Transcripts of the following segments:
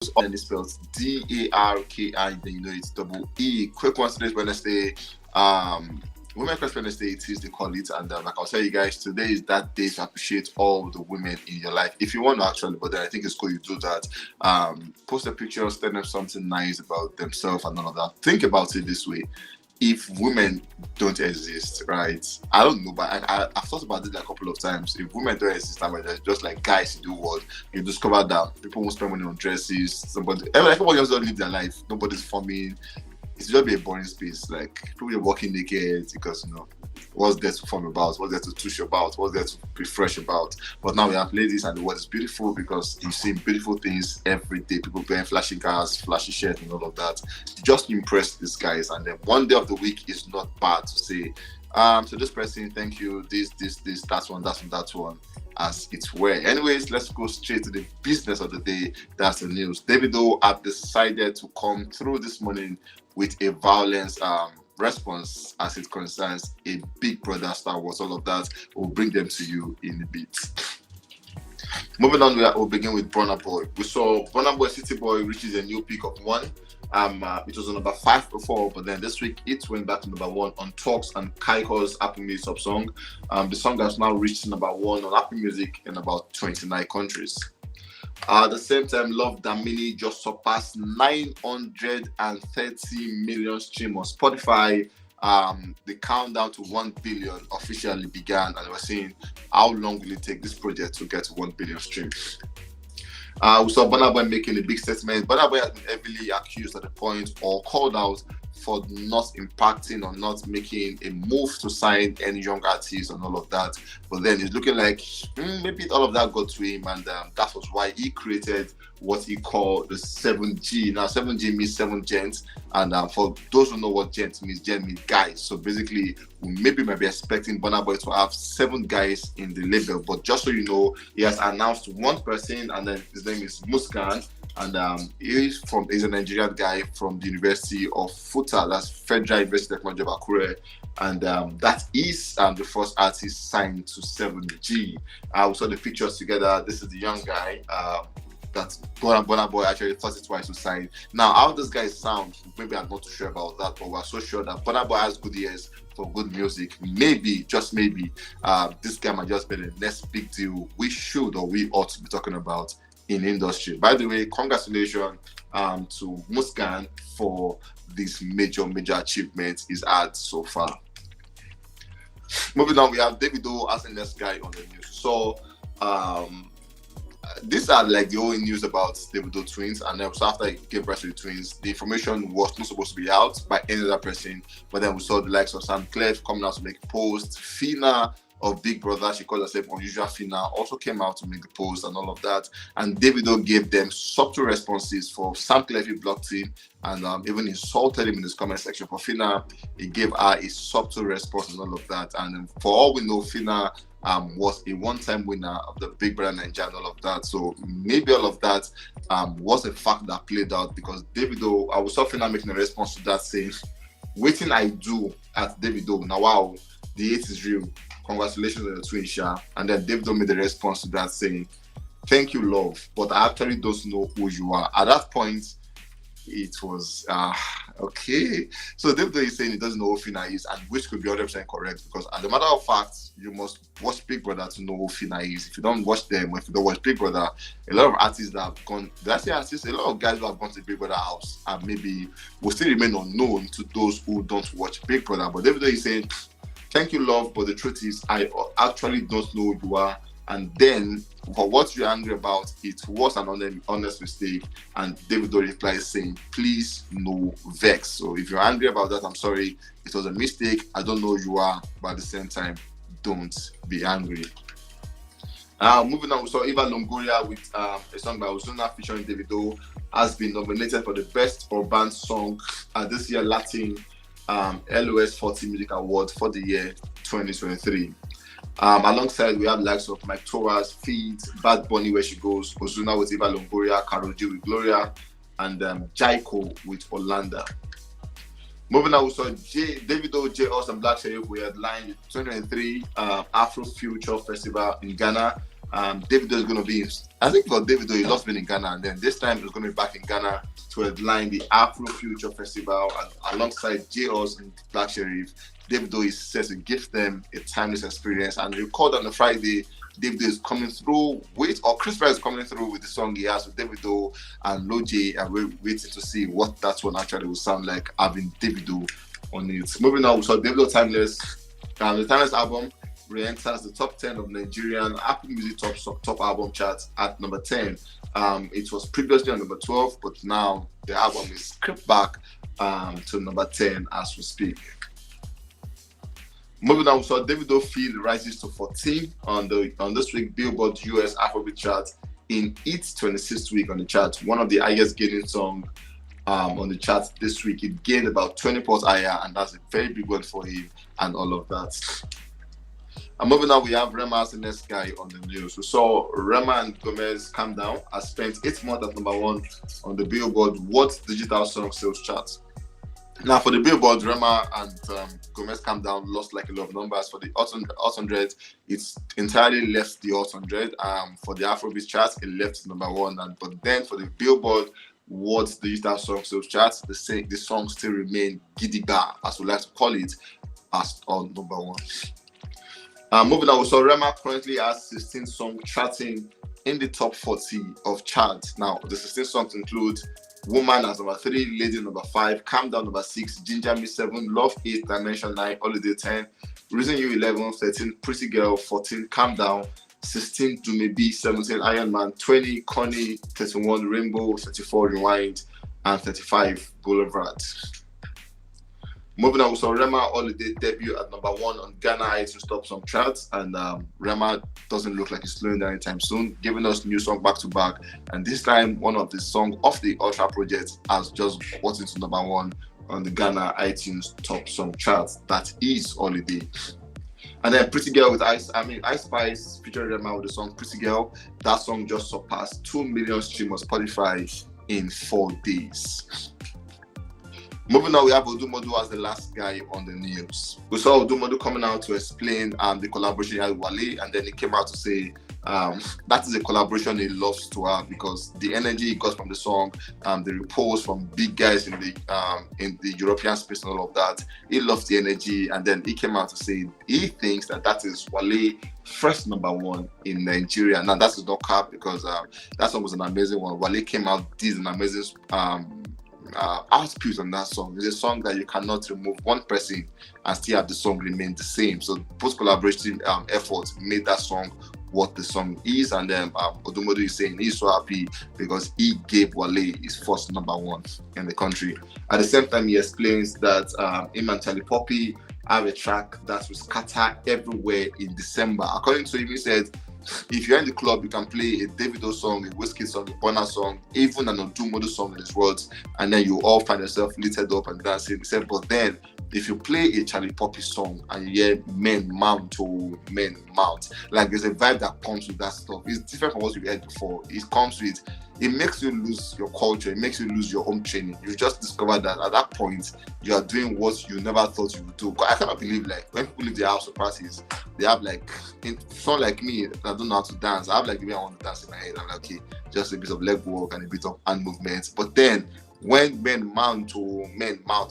and it's spelled Darki, then you know it's double E. Quick one today's Wednesday. Women Crush Wednesday, it is they call it, and like I'll tell you guys, today is that day to appreciate all the women in your life. If you want to actually, but then I think it's cool you do that. Post a picture, tell them something nice about themselves and all of that. Think about it this way: if women don't exist, right? I don't know, but I've thought about it like a couple of times. If women don't exist, I mean, there's just like guys in the world, you discover that people won't spend money on dresses. Everybody just don't live their life. Nobody's forming. It's just be a boring space. Like people are walking naked because what's there to form about, what's there to touch about, what's there to be fresh about. But now we have ladies, and the world is beautiful because you see beautiful things every day. People wearing flashy cars, flashy shirts, and all of that. Just impress these guys, and then one day of the week is not bad to say. To this person, thank you. This, that one, as it were. Anyways, let's go straight to the business of the day. That's the news. Davido have decided to come through this morning with a violence response as it concerns a Big Brother Star Wars. All of that, we'll bring them to you in a bit. Moving on, we'll begin with Burna Boy. We saw Burna Boy City Boy reaches a new peak of 1. It was on number 5 before, but then this week it went back to number 1 on Talks and Kaiko's Apple Music sub song. The song has now reached number 1 on Apple Music in about 29 countries. At the same time, Love Damini just surpassed 930 million streams on Spotify. The countdown to 1 billion officially began, and we're seeing how long will it take this project to get to 1 billion streams. We saw Burna Boy making a big statement. Burna Boy has been heavily accused at the point or called out for not impacting or not making a move to sign any young artists and all of that. But then it's looking like maybe all of that got to him, and that was why he created what he called the 7G. Now, 7G means 7 gents, and for those who know what gent means guys. So basically, we maybe might be expecting Burna Boy to have 7 guys in the label. But just so you know, he has announced one person, and then his name is Muskan. And he's a Nigerian guy from the University of Futa, that's Federal University of Technology of Akure, and that is the first artist signed to 7G. We saw the pictures together. This is the young guy that Burna Boy actually thought it twice to sign. Now, how this guy sounds, maybe I'm not too sure about that, but we're so sure that Burna Boy has good ears for good music. Maybe, just maybe, this guy might just be the next big deal we should or we ought to be talking about in industry. By the way, congratulations to Muskan for this major achievement he's had so far. Moving on, we have Davido as the next guy on the news. So these are like the only news about Davido twins, and then so after he gave birth to the twins, the information was not supposed to be out by any other person, but then we saw the likes of Sam Clef coming out to make a post. Phyna of Big Brother, she called herself Unusual Phyna, also came out to make the post and all of that. And Davido gave them subtle responses. For Sam Clef, he blocked him and even insulted him in his comment section. For Phyna, he gave her a subtle response and all of that. And for all we know, Phyna was a one-time winner of the Big Brother Nigeria and all of that. So maybe all of that was a fact that played out, because Davido, I was saw Phyna making a response to that saying, "Waiting I do at Davido, now wow, the hate is real. Congratulations on the twin, Sha." And then Davido made a response to that saying, "Thank you, love, but I actually don't know who you are." At that point, it was okay. So Davido is saying he doesn't know who Phyna is, and which could be 100% correct, because as a matter of fact, you must watch Big Brother to know who Phyna is. If you don't watch them, if you don't watch Big Brother, a lot of artists that have gone, did I say artists? A lot of guys who have gone to Big Brother house and maybe will still remain unknown to those who don't watch Big Brother. But Davido is saying, "Thank you, love, but the truth is, I actually don't know who you are. And then, for what you're angry about, it was an honest mistake." And Davido replies saying, "Please, no vex." So if you're angry about that, I'm sorry. It was a mistake. I don't know who you are, but at the same time, don't be angry. Moving on, we saw Eva Longoria with a song by Ozuna featuring Davido has been nominated for the Best Urban Song at this year Latin LOS 40 Music Award for the year 2023. Alongside, we have likes of Mike Torres, Feet, Bad Bunny, Where She Goes, Ozuna with Eva Longoria, Karol G with Gloria, and Jaiko with Orlando. Moving on, we saw Davido, J.O.S. and Black Sherif. We headlined the 2023 Afro Future Festival in Ghana. Davido is going to be, I think for Davido, he loves being in Ghana, and then this time he's going to be back in Ghana to headline the Afro Future Festival alongside J-Oz and Black Sheriff. Davido is set to give them a timeless experience, and record on the Friday. Davido is coming through Chris Brown is coming through with the song he has with Davido and Loj, and we're waiting to see what that one actually will sound like having Davido on it. Moving on, we saw Davido Timeless. The Timeless album re-enters the top 10 of Nigerian Apple Music top album charts at number 10. It was previously on number 12, but now the album is crept back to number 10 as we speak. Moving on, we saw Davido feed rises to 14 on this week Billboard US Afrobeat chart in its 26th week on the chart. One of the highest gaining songs on the chart this week. It gained about 20 points higher, and that's a very big one for him and all of that. And moving on, we have Rema as the next guy on the news. We saw Rema and Gomez Calm Down has spent 8 months at number 1 on the Billboard World Digital Song Sales chart. Now, for the Billboard, Rema and Gomez Calm Down lost like a lot of numbers. For the Hot 100, it's entirely left the Hot 100. For the Afrobeats chart, it left number 1. But then for the Billboard World Digital Song Sales chart, the song still remain Gidigba, as we like to call it, as on number 1. Moving on, so Rema currently has 16 songs charting in the top 40 of charts. Now, the 16 songs include Woman as number 3, Lady number 5, Calm Down number 6, Ginger Me 7, Love 8, Dimension 9, Holiday 10, Reason You 11, 13, Pretty Girl 14, Calm Down 16, Do Me Be 17, Iron Man 20, Connie 31, Rainbow 34, Rewind, and 35, Boulevard. Moving on, we saw Rema Holiday debut at number 1 on Ghana iTunes Top Song charts, and Rema doesn't look like he's slowing down anytime soon, giving us new song back to back. And this time, one of the songs off the Ultra project has just got into number 1 on the Ghana iTunes Top Song charts. That is Holiday. And then Pretty Girl with Ice Spice featuring Rema with the song Pretty Girl. That song just surpassed 2 million streams on Spotify in 4 days. Moving on, we have Odumodublvck as the last guy on the news. We saw Odumodublvck coming out to explain the collaboration he had with Wale, and then he came out to say that is a collaboration he loves to have because the energy he got from the song, the repost from big guys in the European space and all of that. He loves the energy, and then he came out to say he thinks that is Wale first number 1 in Nigeria. Now that is not cap because that song was an amazing one. Wale came out, did an amazing output on that song. It's a song that you cannot remove one person and still have the song remain the same. So post collaborative efforts made that song what the song is, and then Odumodublvck is saying he's so happy because he gave Wale his first number 1 in the country. At the same time, he explains that him and Shallipopi have a track that will scatter everywhere in December. According to him, he said, if you're in the club, you can play a Davido song, a Wizkid song, a Burna song, even an Odumodublvck song in his words, and then you all find yourself lifted up and dancing. He said, but then if you play a Shallipopi song and you hear men mount, like there's a vibe that comes with that stuff. It's different from what you've heard before. It makes you lose your culture. It makes you lose your home training. You just discover that at that point, you are doing what you never thought you would do. I cannot believe, like, when people leave their house for parties, they have, like, someone like me that don't know how to dance. I have, like, the way I want to dance in my head. I'm like, okay, just a bit of leg work and a bit of hand movements. But then, when men mount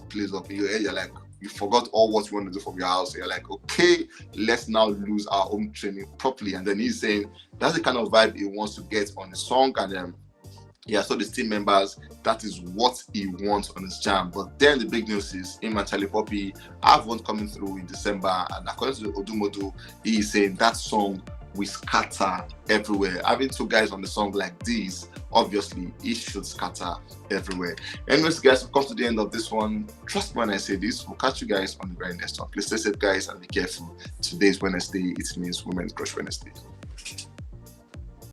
plays up in your head, you're like, you forgot all what you want to do from your house. You're like, okay, let's now lose our home training properly. And then he's saying that's the kind of vibe he wants to get on the song. And then so the team members, that is what he wants on his jam. But then the big news is him and Shallipopi have one coming through in December, and according to Odumodublvck, he is saying that song will scatter everywhere. Having 2 guys on the song like this, obviously it should scatter everywhere. Anyways, guys, we've come to the end of this one. Trust me when I say this, we'll catch you guys on the very next one. Please stay safe, guys, and be careful. Today's Wednesday, it means Women's Crush Wednesday.